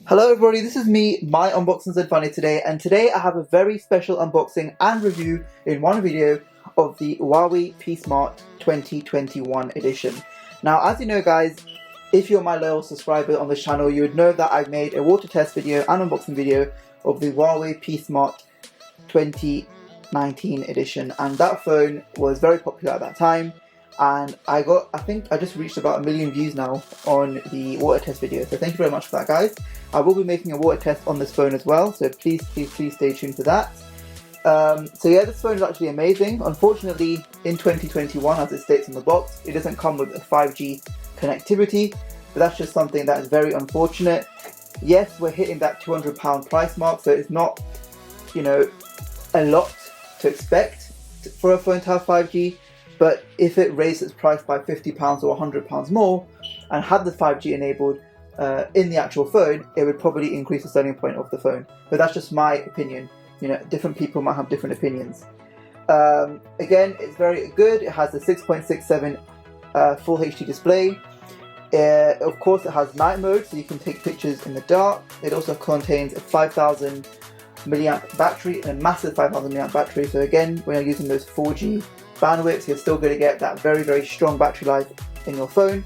Hello everybody, this is me, my Unboxings and Funny today, and today I have a very special unboxing and review in one video of the Huawei P Smart 2021 edition. Now, as you know guys, if you're my loyal subscriber on this channel, you would know that I've made a water test video and unboxing video of the Huawei P Smart 2019 edition, and that phone was very popular at that time. And I think I just reached about 1 million views now on the water test video. So thank you very much for that, guys. I will be making a water test on this phone as well. So please stay tuned for that. So yeah, this phone is actually amazing. Unfortunately, in 2021, as it states on the box, it doesn't come with a 5G connectivity. But that's just something that is very unfortunate. Yes, we're hitting that £200 price mark. So it's not, you know, a lot to expect for a phone to have 5G. But if it raised its price by £50 or £100 more and had the 5G enabled in the actual phone, it would probably increase the selling point of the phone. But that's just my opinion. You know, different people might have different opinions. Again, it's very good. It has a 6.67 full HD display. Of course, it has night mode, so you can take pictures in the dark. It also contains a 5,000 milliamp battery and a massive 5,000 milliamp battery. So again, when you're using those 4G bandwidths, you're still going to get that very strong battery life in your phone.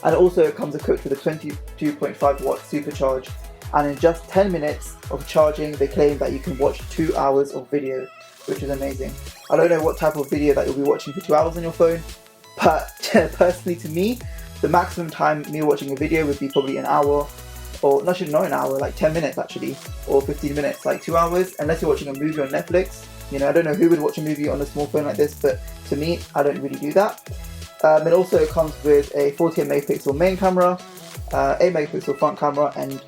And also it comes equipped with a 22.5 watt supercharge, and in just 10 minutes of charging they claim that you can watch 2 hours of video, which is amazing. I don't know what type of video that you'll be watching for 2 hours on your phone, but personally to me, the maximum time me watching a video would be probably an hour, or actually not an hour, like 10 minutes actually, or 15 minutes. Like 2 hours, unless you're watching a movie on Netflix. You know, I don't know who would watch a movie on a small phone like this, but to me, I don't really do that. It also comes with a 48 megapixel main camera, 8 megapixel front camera, and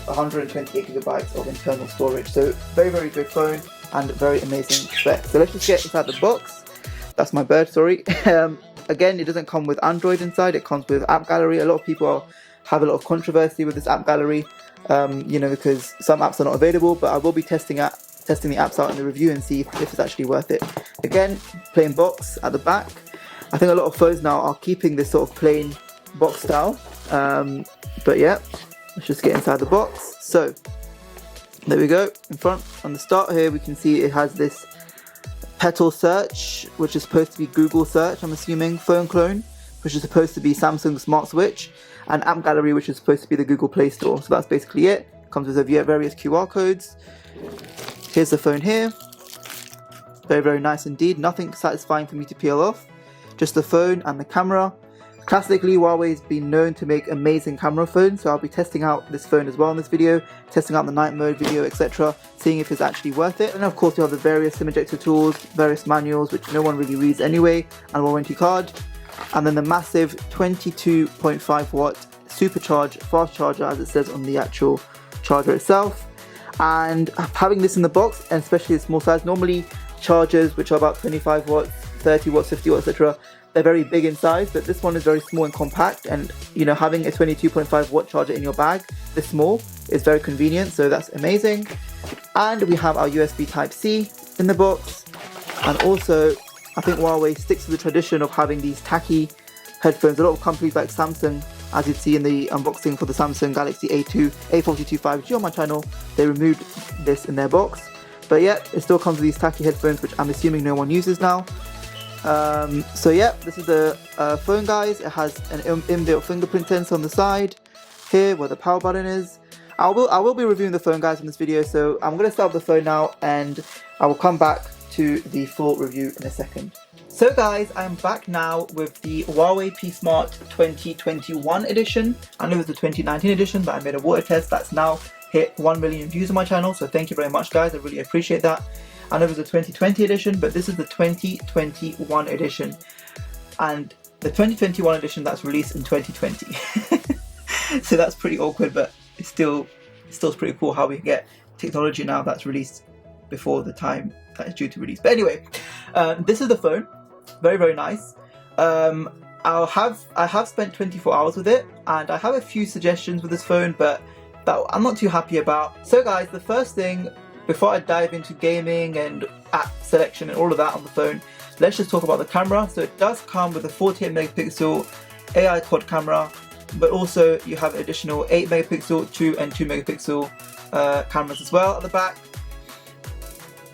128 gigabytes of internal storage. So very good phone and very amazing specs. So let's just get inside the box. That's my bird, sorry. Again, it doesn't come with Android inside, it comes with app gallery. A lot of people have a lot of controversy with this app gallery, you know, because some apps are not available, but I will be testing the apps out in the review and see if it's actually worth it. Again, plain box at the back. I think a lot of phones now are keeping this sort of plain box style, but yeah, let's just get inside the box. So there we go. In front on the start here we can see it has this Petal search, which is supposed to be Google search, I'm assuming, phone clone, which is supposed to be Samsung Smart Switch, and app gallery, which is supposed to be the Google Play Store. So that's basically it. Comes with various QR codes. Here's the phone here. Very nice indeed. Nothing satisfying for me to peel off. Just the phone and the camera. Classically, Huawei's been known to make amazing camera phones, so I'll be testing out this phone as well in this video, testing out the night mode video, etc., seeing if it's actually worth it. And of course, you have the various SIM ejector tools, various manuals, which no one really reads anyway, and a warranty card. And then the massive 22.5 watt supercharge fast charger, as it says on the actual charger itself. And having this in the box, and especially the small size, normally chargers which are about 25 watts, 30 watts, 50 watts, etc., they're very big in size, but this one is very small and compact, and you know, having a 22.5 watt charger in your bag this small is very convenient, so that's amazing. And we have our USB Type-C in the box, and also I think Huawei sticks to the tradition of having these tacky headphones. A lot of companies like Samsung, as you'd see in the unboxing for the Samsung Galaxy A42 5G on my channel, they removed this in their box. But yeah, it still comes with these tacky headphones, which I'm assuming no one uses now. So yeah, this is the phone, guys. It has an inbuilt fingerprint sensor on the side here where the power button is. I will be reviewing the phone, guys, in this video, so I'm going to start the phone now and I will come back to the full review in a second. So guys, I'm back now with the Huawei P Smart 2021 edition. I know it was the 2019 edition, but I made a water test that's now hit 1 million views on my channel, so thank you very much, guys. I really appreciate that. I know it was the 2020 edition, but this is the 2021 edition, and the 2021 edition that's released in 2020. So that's pretty awkward, but it's still pretty cool how we get technology now that's released before the time that is due to release. But anyway, this is the phone. Very nice. I have spent 24 hours with it, and I have a few suggestions with this phone, but that I'm not too happy about. So guys, the first thing, before I dive into gaming and app selection and all of that on the phone, let's just talk about the camera. So it does come with a 48 megapixel AI quad camera, but also you have additional 8 megapixel, 2 and 2 megapixel cameras as well at the back.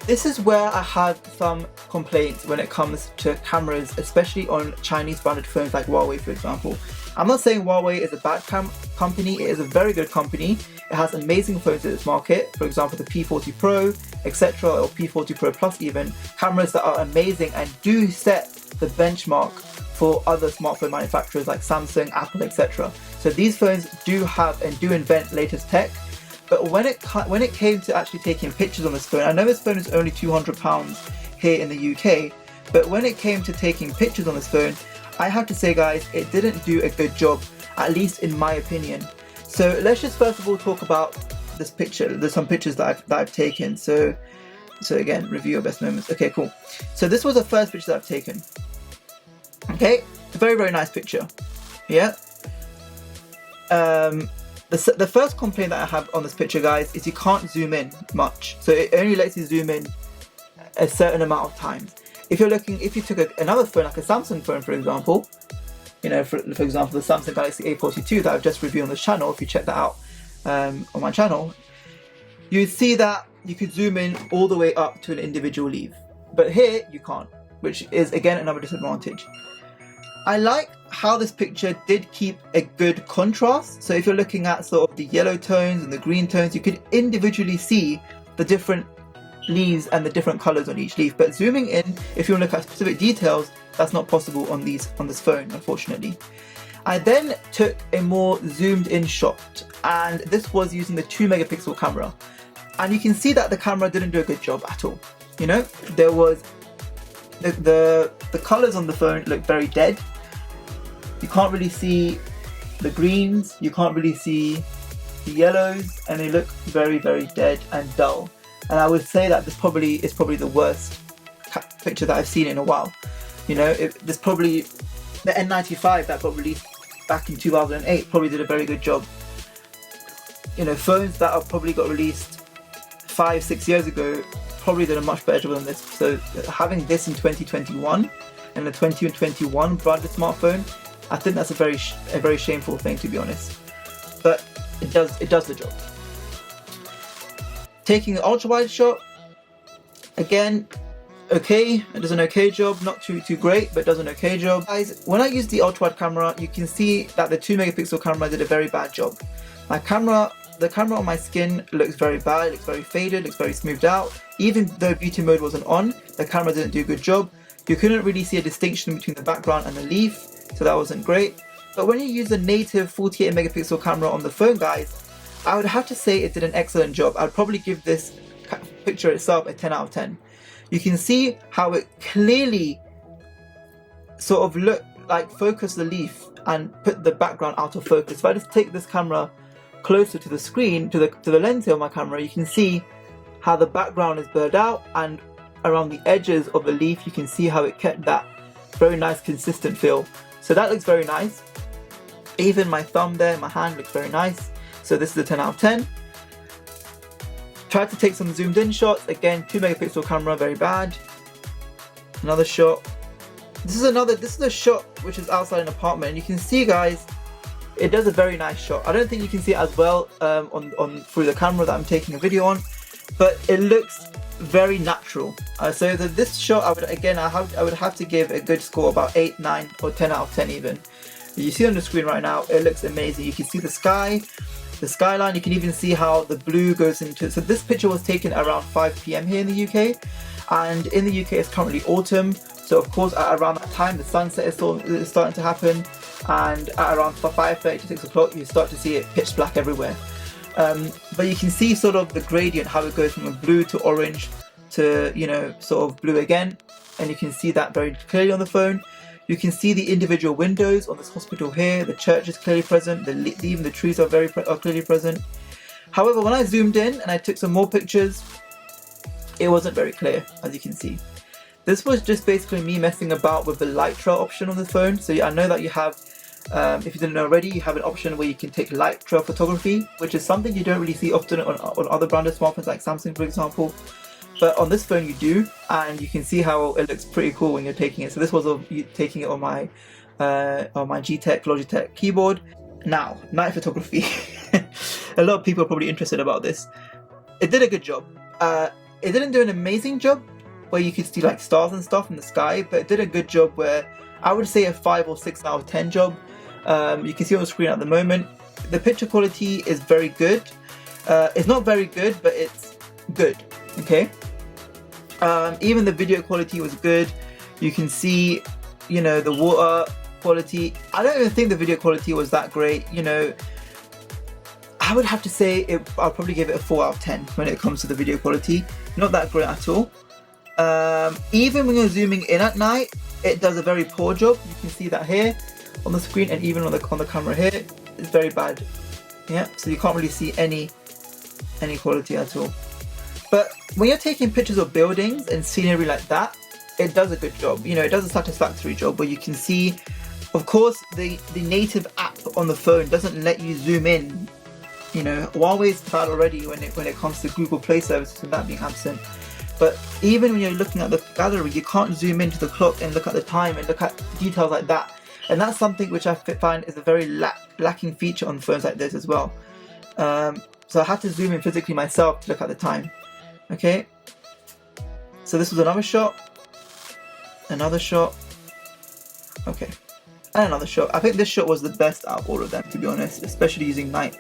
This is where I have some complaints when it comes to cameras, especially on Chinese branded phones like Huawei, for example. I'm not saying Huawei is a bad company, it is a very good company. It has amazing phones in its market, for example the P40 Pro, etc., or P40 Pro Plus even, cameras that are amazing and do set the benchmark for other smartphone manufacturers like Samsung, Apple, etc. So these phones do have and do invent latest tech. But when it came to actually taking pictures on this phone, I know this phone is only £200 here in the UK, but when it came to taking pictures on this phone, I have to say guys, it didn't do a good job, at least in my opinion. So let's just first of all talk about this picture. There's some pictures that I've taken. So again, review your best moments. Okay, cool. So this was the first picture that I've taken. Okay, it's a very, very nice picture. Yeah. The first complaint that I have on this picture, guys, is you can't zoom in much. So it only lets you zoom in a certain amount of times. If you took another phone, like a Samsung phone, for example, you know, for example, the Samsung Galaxy A42 that I've just reviewed on this channel, if you check that out on my channel, you'd see that you could zoom in all the way up to an individual leaf. But here, you can't, which is, again, another disadvantage. I like how this picture did keep a good contrast. So if you're looking at sort of the yellow tones and the green tones, you could individually see the different leaves and the different colors on each leaf. But zooming in, if you look at specific details, that's not possible on this phone, unfortunately. I then took a more zoomed in shot, and this was using the 2 megapixel camera. And you can see that the camera didn't do a good job at all. You know, there was the colors on the phone look very dead. You can't really see the greens, you can't really see the yellows, and they look very, very dead and dull. And I would say that this probably is the worst picture that I've seen in a while. You know, this probably, the N95 that got released back in 2008 probably did a very good job. You know, phones that have probably got released 5-6 years ago probably did a much better job than this. So having this in 2021 and the 2021 branded smartphone, I think that's a very shameful thing, to be honest. But it does the job. Taking an ultra wide shot, again, okay, it does an okay job, not too great, but it does an okay job. Guys, when I use the ultra wide camera, you can see that the 2 megapixel camera did a very bad job. The camera on my skin looks very bad, it looks very faded, looks very smoothed out. Even though beauty mode wasn't on, the camera didn't do a good job. You couldn't really see a distinction between the background and the leaf, so that wasn't great. But when you use the native 48 megapixel camera on the phone, guys, I would have to say it did an excellent job. I'd probably give this picture itself a 10 out of 10. You can see how it clearly sort of focus the leaf and put the background out of focus. If I just take this camera closer to the screen, to the lens here of my camera, you can see how the background is blurred out, and around the edges of the leaf you can see how it kept that very nice consistent feel. So that looks very nice. Even my thumb there, my hand looks very nice. So this is a 10 out of 10. Tried to take some zoomed in shots. Again, 2 megapixel camera, very bad. Another shot. This is a shot which is outside an apartment. And you can see, guys, it does a very nice shot. I don't think you can see it as well through the camera that I'm taking a video on, but it looks very natural. So this shot, I would have to give a good score, about 8, 9, or 10 out of 10 even. You see on the screen right now, it looks amazing. You can see the sky, the skyline. You can even see how the blue goes into. So this picture was taken around 5 PM here in the UK, and in the UK it's currently autumn. So of course at around that time the sunset is starting to happen, and at around 5:30 to 6 o'clock you start to see it pitch black everywhere. But you can see sort of the gradient, how it goes from a blue to orange to, you know, sort of blue again, and you can see that very clearly on the phone. You can see the individual windows on this hospital here. The church is clearly present. Even the trees are clearly present. However, when I zoomed in and I took some more pictures, it wasn't very clear, as you can see. This was just basically me messing about with the light trail option on the phone. So I know that you have, if you didn't know already, you have an option where you can take light trail photography, which is something you don't really see often on other branded smartphones like Samsung, for example. But on this phone you do, and you can see how it looks pretty cool when you're taking it. So this was taking it on my Logitech keyboard. Now, night photography. A lot of people are probably interested about this. It did a good job. It didn't do an amazing job where you could see like stars and stuff in the sky, but it did a good job where I would say a 5 or 6 out of 10 job. You can see on the screen at the moment. The picture quality is very good. It's not very good, but it's good. Okay. Even the video quality was good. You can see, you know, the water quality. I don't even think the video quality was that great. You know, I would have to say I'll probably give it a 4 out of 10 when it comes to the video quality. Not that great at all. Even when you're zooming in at night, it does a very poor job. You can see that here on the screen, and even on the camera here, it's very bad. Yeah, so you can't really see any quality at all. But when you're taking pictures of buildings and scenery like that, it does a good job. You know, it does a satisfactory job where you can see. Of course, the native app on the phone doesn't let you zoom in. You know, Huawei's bad already when it comes to Google Play services and that being absent. But even when you're looking at the gallery, you can't zoom into the clock and look at the time and look at details like that. And that's something which I find is a very lacking feature on phones like this as well. So I had to zoom in physically myself to look at the time. Okay. So this was another shot. Another shot. Okay. And another shot. I think this shot was the best out of all of them, to be honest, especially using night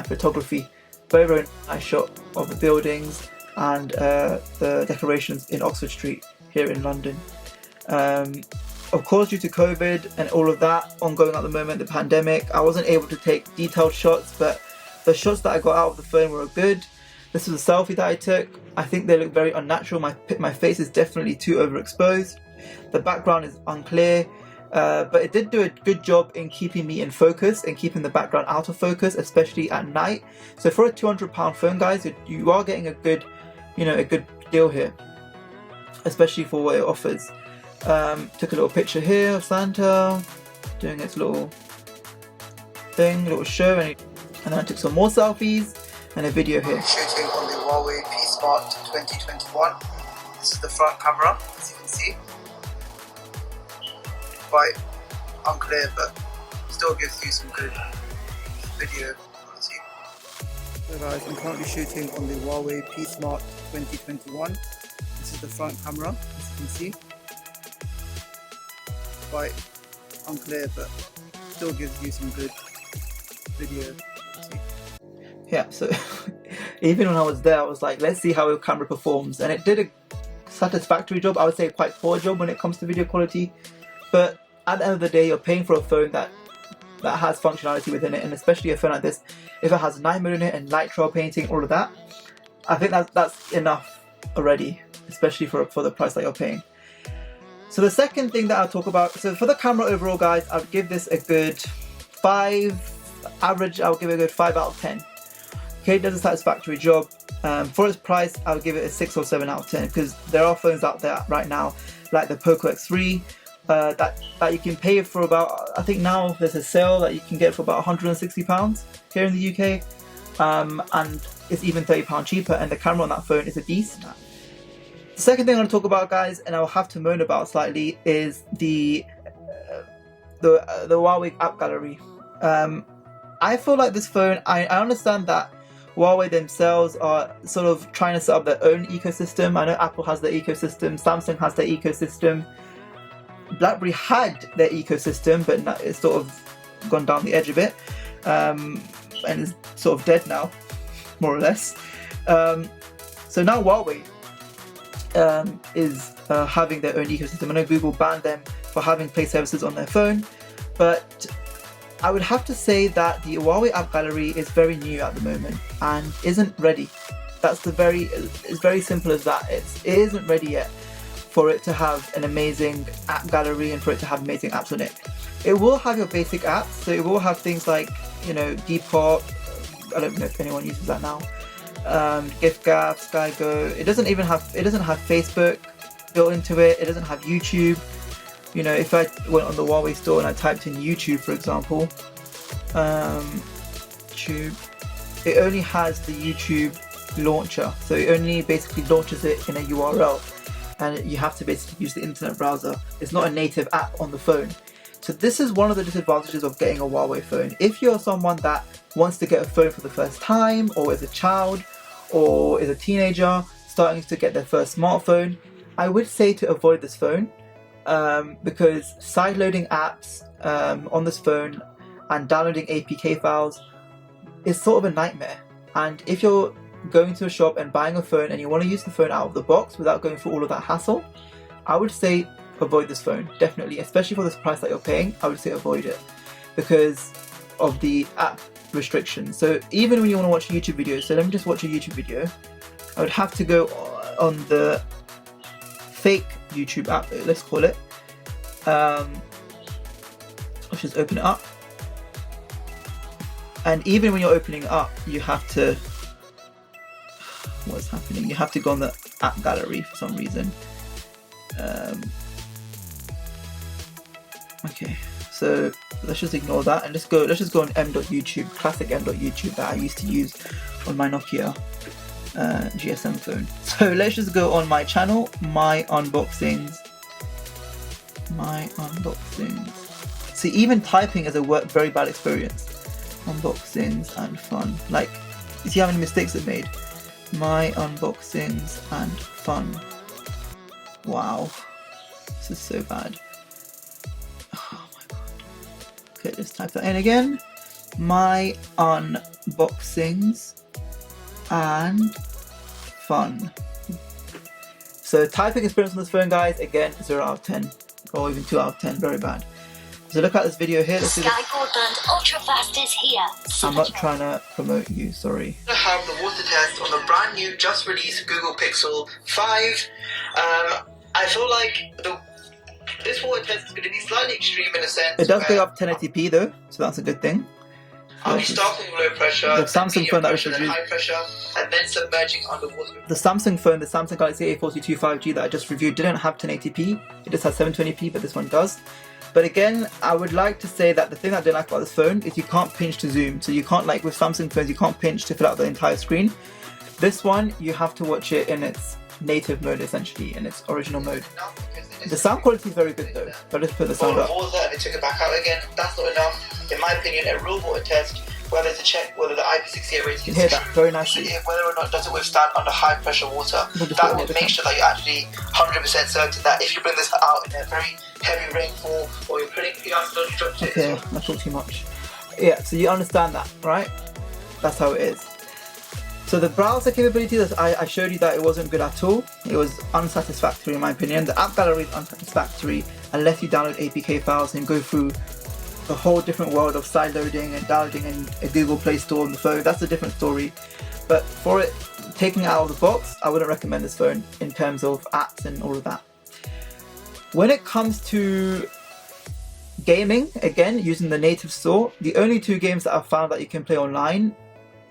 photography. Very, very nice shot of the buildings and the decorations in Oxford Street here in London. Of course, due to COVID and all of that ongoing at the moment, the pandemic, I wasn't able to take detailed shots, but the shots that I got out of the phone were good. This was a selfie that I took. I think they look very unnatural. My face is definitely too overexposed. The background is unclear. But it did do a good job in keeping me in focus and keeping the background out of focus, especially at night. So for a £200 phone, guys, you are getting a good, you know, a good deal here, especially for what it offers. Took a little picture here of Santa doing its little thing, little show, and then I took some more selfies and a video here. Shooting on the Huawei P Smart 2021. This is the front camera, as you can see. Quite unclear, but still gives you some good video quality. So guys, I'm currently shooting on the Huawei P Smart 2021. This is the front camera, as you can see. Quite unclear, but still gives you some good video quality. Yeah, so even when I was there, I was like, let's see how the camera performs, and it did a satisfactory job. I would say quite poor job when it comes to video quality. But at the end of the day, you're paying for a phone that has functionality within it, and especially a phone like this, if it has 9mm in it and light trail painting, all of that, I think that's enough already, especially for the price that you're paying. So the second thing that I'll talk about, so for the camera overall, guys, I would give this a good 5, average, I would give it a good 5 out of 10. Okay, it does a satisfactory job. For its price, I would give it a 6 or 7 out of 10, because there are phones out there right now, like the Poco X3, that you can pay for about, I think now there's a sale that you can get for about £160 here in the UK, and it's even £30 cheaper, and the camera on that phone is a decent. The second thing I'm going to talk about, guys, and I'll have to moan about slightly, is the Huawei app gallery. I feel like this phone, I understand that Huawei themselves are sort of trying to set up their own ecosystem. I know Apple has their ecosystem, Samsung has their ecosystem, BlackBerry had their ecosystem, but it's sort of gone down the edge a bit, and is sort of dead now, more or less. So now Huawei is having their own ecosystem. I know Google banned them for having Play services on their phone, but I would have to say that the Huawei app gallery is very new at the moment and isn't ready. It's very simple as that. It isn't ready yet for it to have an amazing app gallery and for it to have amazing apps on it. It will have your basic apps, so it will have things like, you know, Depop, I don't know if anyone uses that now, GiftGab, SkyGo. It doesn't have Facebook built into it. It doesn't have YouTube. You know, if I went on the Huawei store and I typed in YouTube, for example, YouTube, it only has the YouTube launcher, so it only basically launches it in a URL, and you have to basically use the internet browser. It's not a native app on the phone. So this is one of the disadvantages of getting a Huawei phone. If you're someone that wants to get a phone for the first time, or is a child, or is a teenager starting to get their first smartphone, I would say to avoid this phone, because side-loading apps on this phone and downloading APK files is sort of a nightmare. And if you're going to a shop and buying a phone and you want to use the phone out of the box without going through all of that hassle, I would say avoid this phone, definitely. Especially for this price that you're paying, I would say avoid it because of the app restrictions. So even when you want to watch YouTube videos, so let me just watch a YouTube video, I would have to go on the fake YouTube app, let's call it. Let's just open it up. And even when you're opening it up, you have to, what's happening? You have to go on the app gallery for some reason. Okay, so let's just ignore that and let's just go on m.youtube, classic m.youtube that I used to use on my Nokia GSM phone. So let's just go on my channel, my unboxings. See, even typing is a very bad experience. Unboxings and fun. Like, you see how many mistakes it made? My unboxings and fun. Wow, this is so bad. Oh my god. Okay, let's type that in again. My unboxings and fun. So typing experience on this phone, guys, again, 0 out of 10 or even 2 out of 10, very bad. So look at this video here. Let's see Sky Broadband Ultra Fast is here. I'm not trying to promote you, sorry. I have the water test on the brand new, just released Google Pixel 5. I feel like this water test is going to be slightly extreme in a sense. It does go up 1080p though, so that's a good thing. I'll be starting with low pressure, the Samsung phone that we should use, high pressure, and then submerging underwater. The Samsung phone, the Samsung Galaxy A42 5G that I just reviewed, didn't have 1080p. It just has 720p, but this one does. But again, I would like to say that the thing I don't like about this phone is you can't pinch to zoom. So you can't, like with Samsung phones, you can't pinch to fill out the entire screen. This one, you have to watch it in its native mode, essentially, in its original mode. The sound quality is very good though. So let's put the sound up. And they took it back out again. That's not enough. In my opinion, a real water test, whether to check whether the IP68 rating is true, very nicely. Whether or not does it withstand under high pressure water. That would make sure that you're actually 100% certain that if you bring this out in a very heavy rainfall or you're putting PRs on structure. Okay, I talk too much. Yeah, so you understand that, right? That's how it is. So the browser capability, I showed you that it wasn't good at all. It was unsatisfactory in my opinion. The app gallery is unsatisfactory unless you download APK files and go through a whole different world of side loading and downloading in a Google Play Store on the phone. That's a different story. But for it, taking it out of the box, I wouldn't recommend this phone in terms of apps and all of that. When it comes to gaming, again, using the native store, the only 2 games that I've found that you can play online,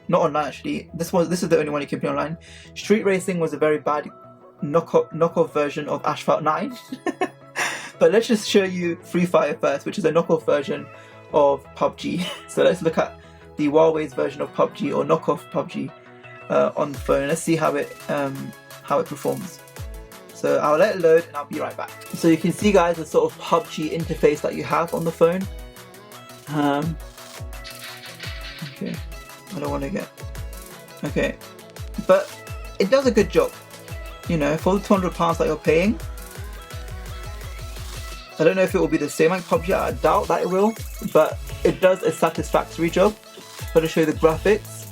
not online actually, this is the only one you can play online. Street Racing was a very bad knockoff version of Asphalt 9. But let's just show you Free Fire first, which is a knockoff version of PUBG. So let's look at the Huawei's version of PUBG or knockoff PUBG on the phone. Let's see how it performs. So I'll let it load and I'll be right back. So you can see, guys, the sort of PUBG interface that you have on the phone. Okay, I don't want to get... Okay, but it does a good job. You know, for the £200 that you're paying, I don't know if it will be the same like PUBG, I doubt that it will, but it does a satisfactory job. But to show you the graphics,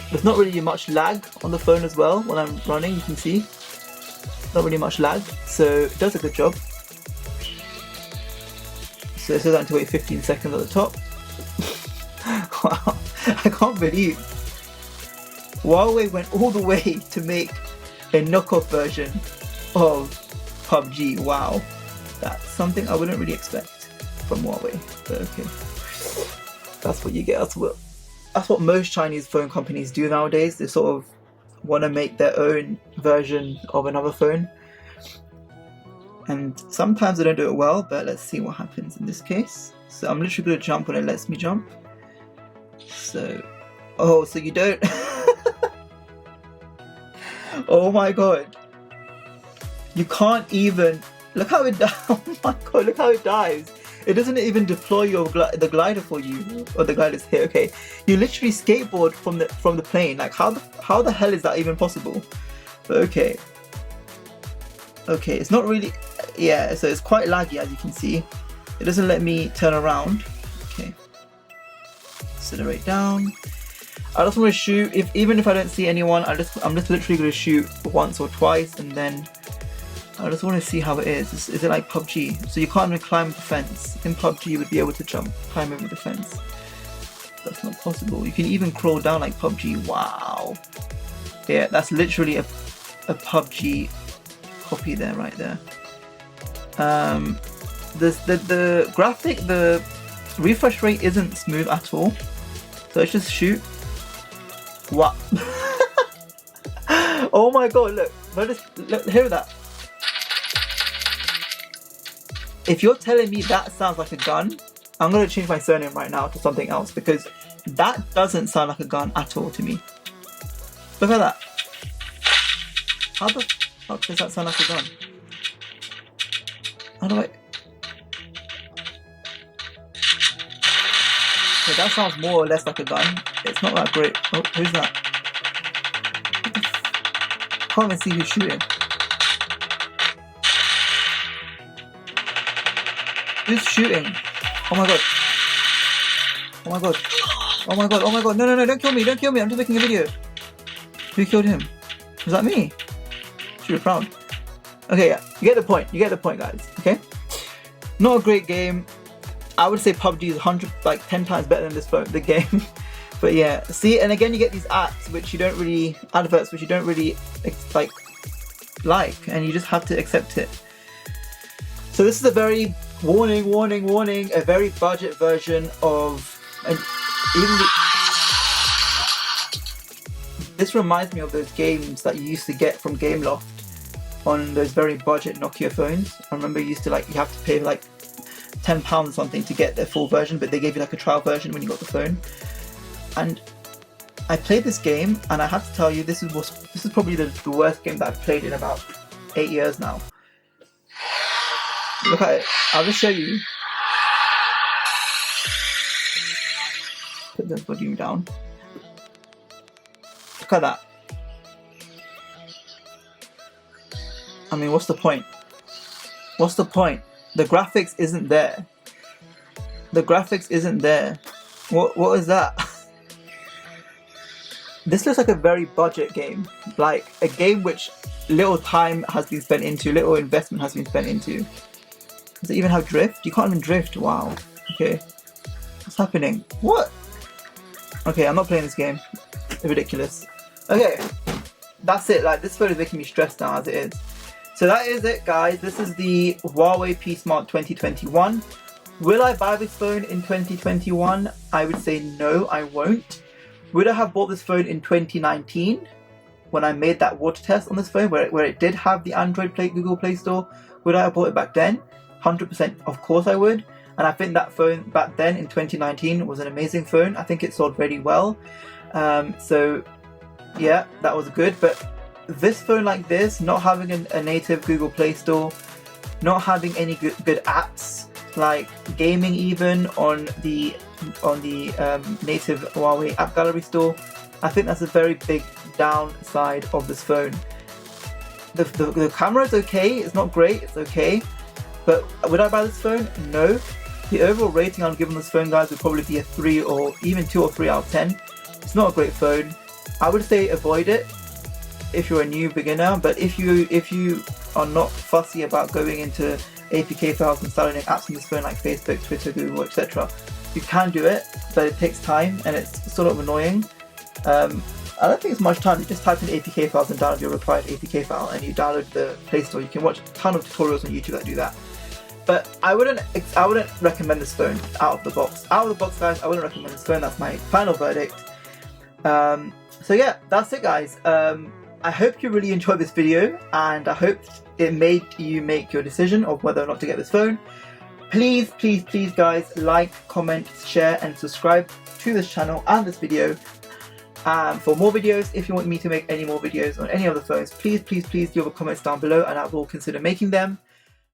there's not really much lag on the phone as well when I'm running, you can see. Not really much lag, so it does a good job. So it says I have to wait 15 seconds at the top. Wow, I can't believe Huawei went all the way to make a knockoff version of PUBG. Wow, that's something I wouldn't really expect from Huawei, but okay. That's what you get. That's what most Chinese phone companies do nowadays. They sort of want to make their own version of another phone, and sometimes they don't do it well, but let's see what happens in this case. So I'm literally going to jump when it lets me jump. So, oh, so you don't... Oh my god, you can't even... Look how it dives. Oh my god, look how it dives. It doesn't even deploy the glider for you, or the glider's here. Okay, you literally skateboard from the plane. Like how the hell is that even possible? But okay, it's not really. Yeah, so it's quite laggy, as you can see. It doesn't let me turn around. Okay, accelerate down. I just want to shoot. Even if I don't see anyone, I'm just literally going to shoot once or twice, and then I just want to see how it is. Is it like PUBG? So you can't even climb the fence. In PUBG, you would be able to climb over the fence. That's not possible. You can even crawl down like PUBG. Wow. Yeah, that's literally a PUBG copy there, right there. The graphic, the refresh rate isn't smooth at all. So let's just shoot. What? Oh my god, look, hear that. If you're telling me that sounds like a gun, I'm going to change my surname right now to something else, because that doesn't sound like a gun at all to me. Look at that. How the fuck does that sound like a gun? How do I... Okay, that sounds more or less like a gun. It's not that great. Oh, who's that? I can't even see who's shooting. Who's shooting? Oh my god. Oh my god. Oh my god. Oh my god. No, don't kill me. Don't kill me. I'm just making a video. Who killed him? Was that me? Should be proud. Okay, yeah. You get the point. You get the point, guys. Okay? Not a great game. I would say PUBG is 10 times better than this phone, the game. But yeah, see, and again you get these adverts which you don't really like, and you just have to accept it. So this is a very warning, a very budget version of, and this reminds me of those games that you used to get from Gameloft on those very budget Nokia phones. I remember you used to you have to pay like £10 or something to get their full version, but they gave you like a trial version when you got the phone. And I played this game, and I have to tell you, this is probably the worst game that I've played in about 8 years now. Look at it. I'll just show you. Put the volume down. Look at that. I mean, what's the point? What's the point? The graphics isn't there. The graphics isn't there. What is that? This looks like a very budget game. Like a game which little time has been spent into, little investment has been spent into. Does it even have drift? You can't even drift. Wow. Okay. What's happening? What? Okay, I'm not playing this game. It's ridiculous. Okay. That's it. Like, this phone is making me stressed now as it is. So that is it, guys. This is the Huawei P Smart 2021. Will I buy this phone in 2021? I would say no, I won't. Would I have bought this phone in 2019 when I made that water test on this phone where it did have the Android Google Play Store? Would I have bought it back then? 100%, of course I would. And I think that phone back then in 2019 was an amazing phone. I think it sold really well. So yeah, that was good. But this phone like this, not having a native Google Play Store, not having any good apps, like gaming even on the native Huawei App Gallery store, I think that's a very big downside of this phone. The camera is okay, it's not great, it's okay, but would I buy this phone? No. The overall rating I'm giving this phone, guys, would probably be a 3 or even 2 or 3 out of 10. It's not a great phone. I would say avoid it if you're a new beginner, but if you are not fussy about going into APK files and installing apps on this phone like Facebook, Twitter, Google, etc., you can do it, but it takes time and it's sort of annoying. I don't think it's much time. You just type in APK files and download your required APK file, and you download the Play Store. You can watch a ton of tutorials on YouTube that do that. But I wouldn't recommend this phone out of the box. Out of the box, guys, I wouldn't recommend this phone. That's my final verdict. So yeah, that's it, guys. I hope you really enjoyed this video, and I hope it made you make your decision of whether or not to get this phone. Please, please, please, guys, like, comment, share, and subscribe to this channel and this video. For more videos, if you want me to make any more videos on any of the phones, please, please, please leave a comments down below, and I will consider making them.